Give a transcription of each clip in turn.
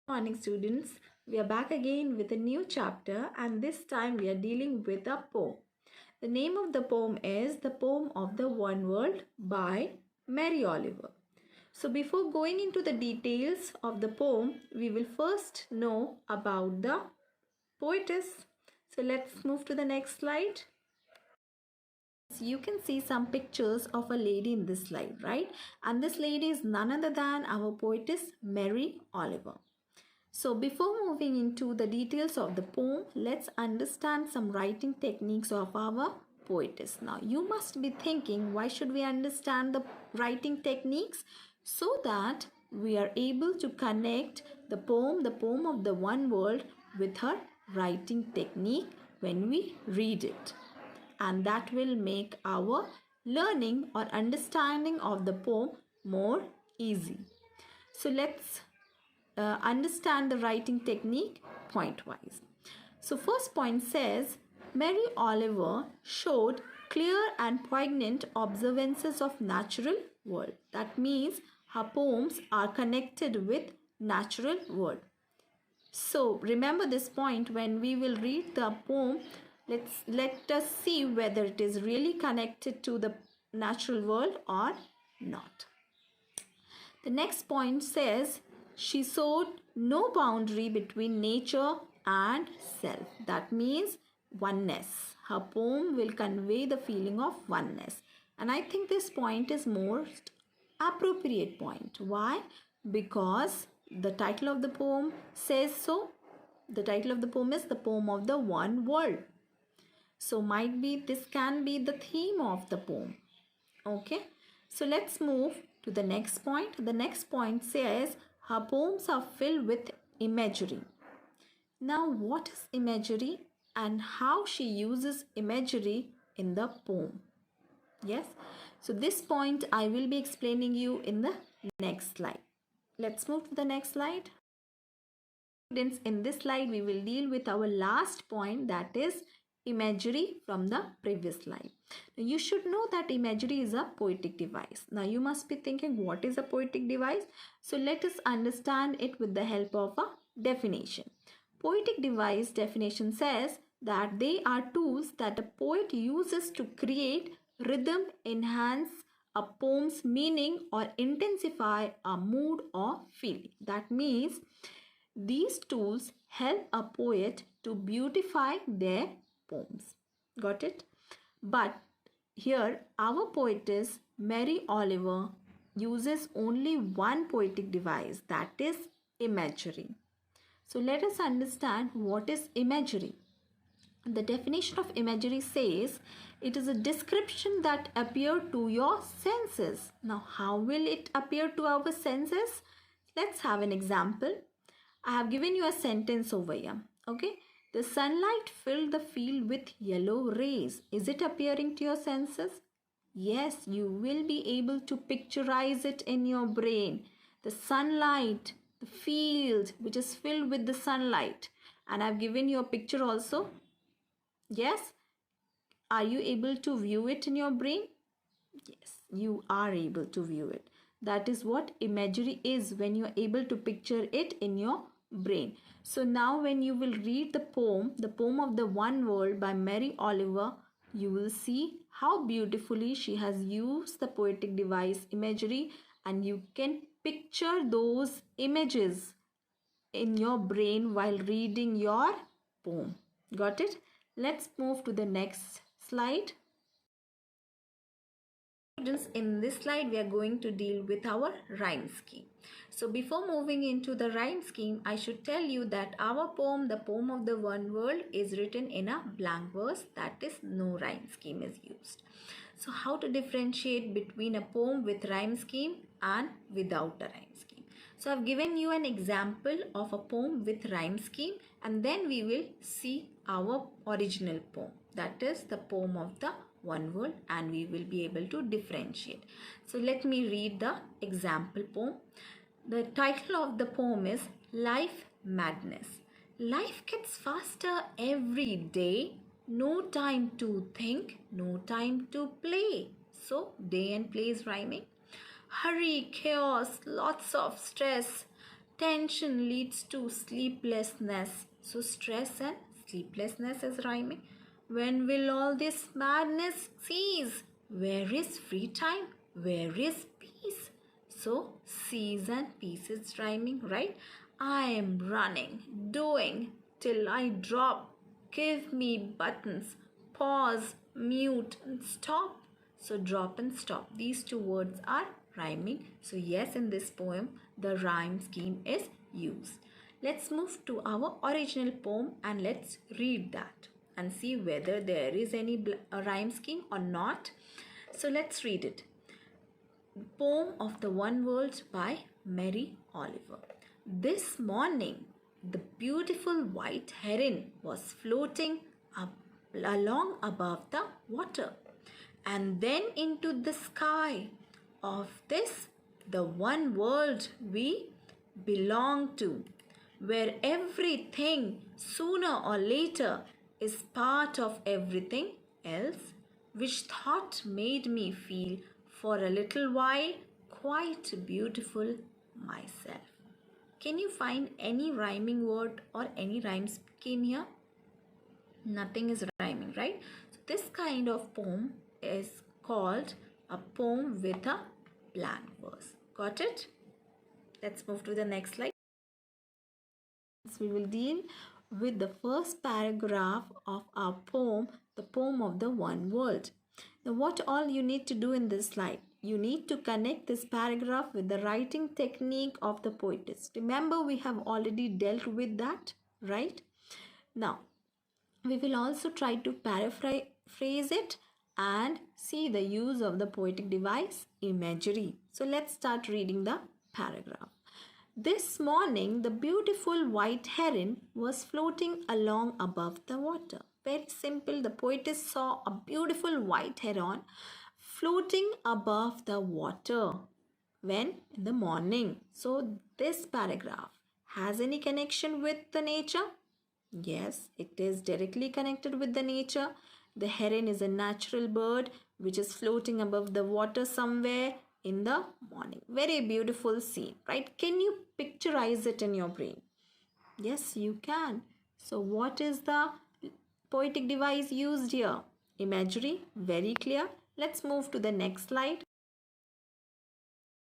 Morning students, we are back again with a new chapter and this time we are dealing with a poem. The name of the poem is The Poem of the One World by Mary Oliver. So before going into the details of the poem, we will first know about the poetess. So let's move to the next slide. So you can see some pictures of a lady in this slide, right? And this lady is none other than our poetess Mary Oliver. So before moving into the details of the poem, let's understand some writing techniques of our poetess. Now you must be thinking, why should we understand the writing techniques? So that we are able to connect the poem of the one world with her writing technique when we read it. And that will make our learning or understanding of the poem more easy. So let's understand the writing technique point-wise. So first point says, Mary Oliver showed clear and poignant observances of natural world. That means her poems are connected with natural world. So remember this point when we will read the poem. Let us see whether it is really connected to the natural world or not. The next point says, she saw no boundary between nature and self. That means oneness. Her poem will convey the feeling of oneness. And I think this point is most appropriate point. Why? Because the title of the poem says so. The title of the poem is The Poem of the One World. So might be this can be the theme of the poem. Okay. So let's move to the next point. The next point says her poems are filled with imagery. Now what is imagery and how she uses imagery in the poem? Yes. So this point I will be explaining you in the next slide. Let's move to the next slide. Students, in this slide we will deal with our last point, that is imagery from the previous slide. Now, you should know that imagery is a poetic device. Now you must be thinking, what is a poetic device? So let us understand it with the help of a definition. Poetic device definition says that they are tools that a poet uses to create rhythm, enhance a poem's meaning, or intensify a mood or feeling. That means these tools help a poet to beautify their poems. Got it? But here our poetess Mary Oliver uses only one poetic device, that is imagery. So let us understand what is imagery. The definition of imagery says it is a description that appear to your senses. Now how will it appear to our senses? Let's have an example. I have given you a sentence over here. Okay. The sunlight filled the field with yellow rays. Is it appearing to your senses? Yes, you will be able to picturize it in your brain. The sunlight, the field which is filled with the sunlight. And I've given you a picture also. Yes. Are you able to view it in your brain? Yes, you are able to view it. That is what imagery is, when you are able to picture it in your brain. So now when you will read the poem of the One World by Mary Oliver, you will see how beautifully she has used the poetic device imagery, and you can picture those images in your brain while reading your poem. Got it? Let's move to the next slide. Students, in this slide we are going to deal with our rhyme scheme. So before moving into the rhyme scheme, I should tell you that our poem, The Poem of the One World, is written in a blank verse, that is no rhyme scheme is used. So how to differentiate between a poem with rhyme scheme and without a rhyme scheme? So I've given you an example of a poem with rhyme scheme, and then we will see our original poem, that is the poem of the One World, and we will be able to differentiate. So let me read the example poem. The title of the poem is Life Madness. Life gets faster every day. No time to think, no time to play. So day and play is rhyming. Hurry, chaos, lots of stress. Tension leads to sleeplessness. So stress and sleeplessness is rhyming. When will all this madness cease? Where is free time? Where is peace? So cease and peace is rhyming, right? I am running, doing till I drop. Give me buttons. Pause, mute, and stop. So drop and stop. These two words are rhyming. So yes, in this poem, the rhyme scheme is used. Let's move to our original poem and let's read that and see whether there is any rhyme scheme or not. So let's read it. Poem of the One World by Mary Oliver. This morning, the beautiful white heron was floating up along above the water and then into the sky of this, the one world we belong to, where everything sooner or later is part of everything else, which thought made me feel for a little while quite beautiful myself. Can you find any rhyming word or any rhyme scheme here? Nothing is rhyming, right? So this kind of poem is called a poem with a blank verse. Got it? Let's move to the next slide. We will deal with the first paragraph of our poem, the poem of the one world. Now what all you need to do in this slide? You need to connect this paragraph with the writing technique of the poetess. Remember, we have already dealt with that, right? Now, we will also try to paraphrase it and see the use of the poetic device imagery. So let's start reading the paragraph. This morning, the beautiful white heron was floating along above the water. Very simple. The poetess saw a beautiful white heron floating above the water. When? In the morning. So this paragraph has any connection with the nature? Yes, it is directly connected with the nature. The heron is a natural bird which is floating above the water somewhere in the morning. Very beautiful scene, right? Can you picturize it in your brain? Yes, you can. So what is the poetic device used here? Imagery, very clear. Let's move to the next slide.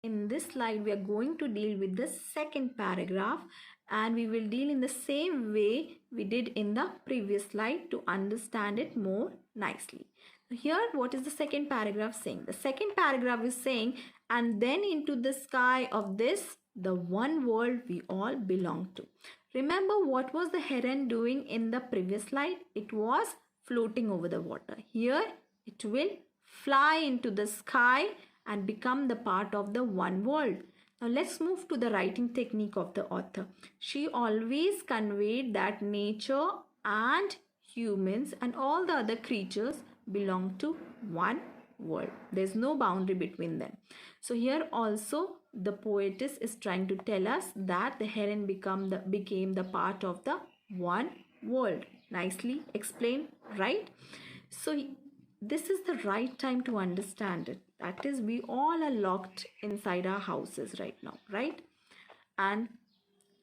In this slide, we are going to deal with the second paragraph and we will deal in the same way we did in the previous slide to understand it more nicely. Here, what is the second paragraph saying? The second paragraph is saying, and then into the sky of this, the one world we all belong to. Remember what was the heron doing in the previous slide? It was floating over the water. Here, it will fly into the sky and become the part of the one world. Now let's move to the writing technique of the author. She always conveyed that nature and humans and all the other creatures belong to one world. There's no boundary between them. So here also the poetess is trying to tell us that the heron became the part of the one world. Nicely explained, right? So this is the right time to understand it. That is, we all are locked inside our houses right now, right? And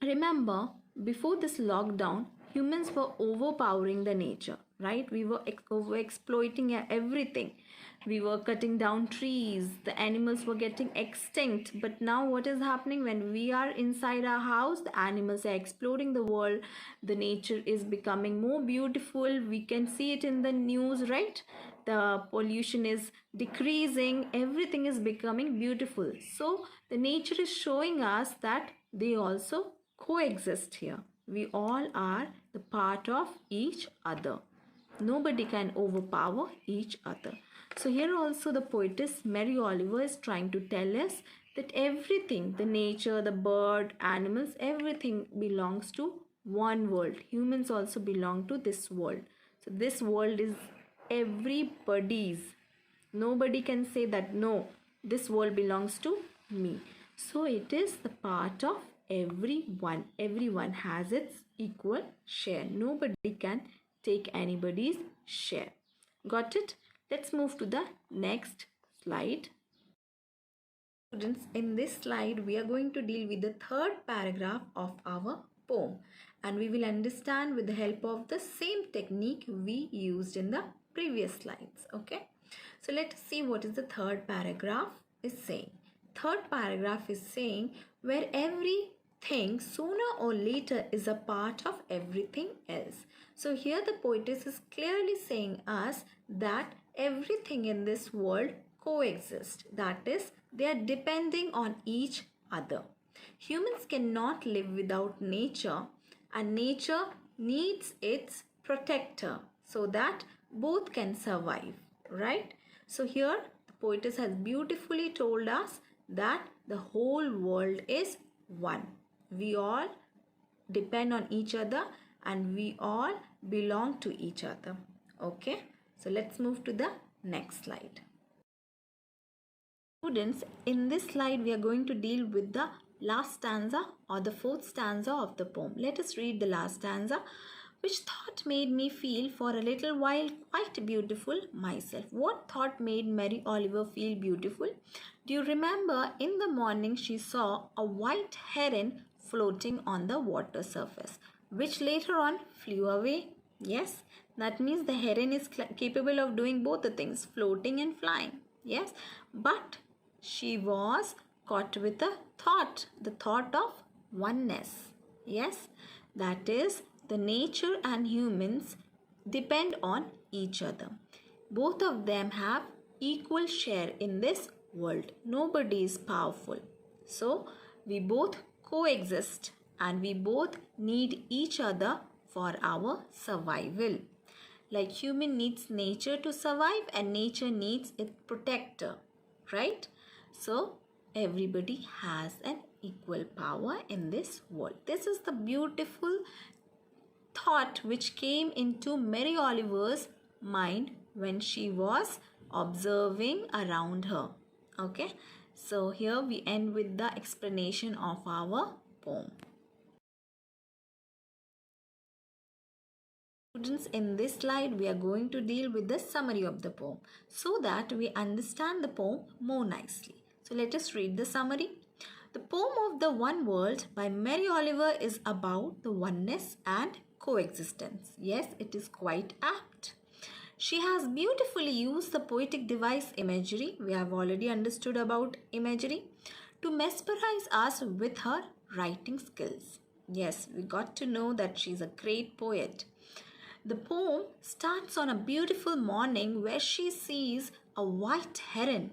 remember, before this lockdown, humans were overpowering the nature, right? We were over exploiting everything. We were cutting down trees. The animals were getting extinct. But now what is happening? When we are inside our house, the animals are exploring the world. The nature is becoming more beautiful. We can see it in the news, right? The pollution is decreasing. Everything is becoming beautiful. So the nature is showing us that they also coexist here. We all are the part of each other. Nobody can overpower each other. So here also the poetess Mary Oliver is trying to tell us that everything, the nature, the bird, animals, everything belongs to one world. Humans also belong to this world. So this world is everybody's. Nobody can say that no, this world belongs to me. So it is the part of everyone. Everyone has its equal share. Nobody can take anybody's share. Got it? Let's move to the next slide. Students, in this slide, we are going to deal with the third paragraph of our poem, and we will understand with the help of the same technique we used in the previous slides. Okay, so let us see what is the third paragraph is saying. Third paragraph is saying where everything sooner or later is a part of everything else. So here the poetess is clearly saying us that everything in this world coexist. That is, they are depending on each other. Humans cannot live without nature, and nature needs its protector so that both can survive, right? So here the poetess has beautifully told us that the whole world is one. We all depend on each other and we all belong to each other. Okay, so let's move to the next slide. Students, in this slide we are going to deal with the last stanza or the fourth stanza of the poem. Let us read the last stanza. Which thought made me feel for a little while quite beautiful myself? What thought made Mary Oliver feel beautiful? Do you remember in the morning she saw a white heron floating on the water surface, which later on flew away? Yes, that means the heron is capable of doing both the things, floating and flying. Yes, but she was caught with a thought, the thought of oneness. Yes, that is, the nature and humans depend on each other. Both of them have equal share in this world. Nobody is powerful. So we both coexist and we both need each other for our survival. Like human needs nature to survive and nature needs its protector, right? So everybody has an equal power in this world. This is the beautiful thought which came into Mary Oliver's mind when she was observing around her. Okay, so here we end with the explanation of our poem. Students, in this slide we are going to deal with the summary of the poem so that we understand the poem more nicely. So let us read the summary. The poem of the One World by Mary Oliver is about the oneness and coexistence. Yes, it is quite apt. She has beautifully used the poetic device imagery, we have already understood about imagery, to mesmerize us with her writing skills. Yes, we got to know that she's a great poet. The poem starts on a beautiful morning where she sees a white heron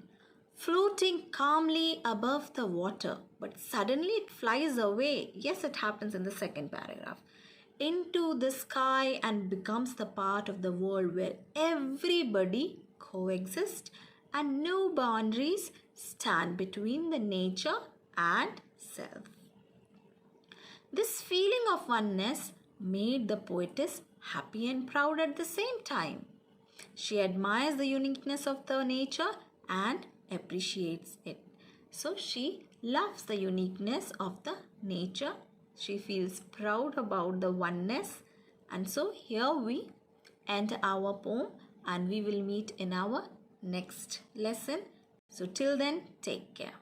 floating calmly above the water, but suddenly it flies away. Yes, it happens in the second paragraph, into the sky and becomes the part of the world where everybody coexists and no boundaries stand between the nature and self. This feeling of oneness made the poetess happy and proud at the same time. She admires the uniqueness of the nature and appreciates it. So she loves the uniqueness of the nature. She feels proud about the oneness. And so here we end our poem and we will meet in our next lesson. So till then, take care.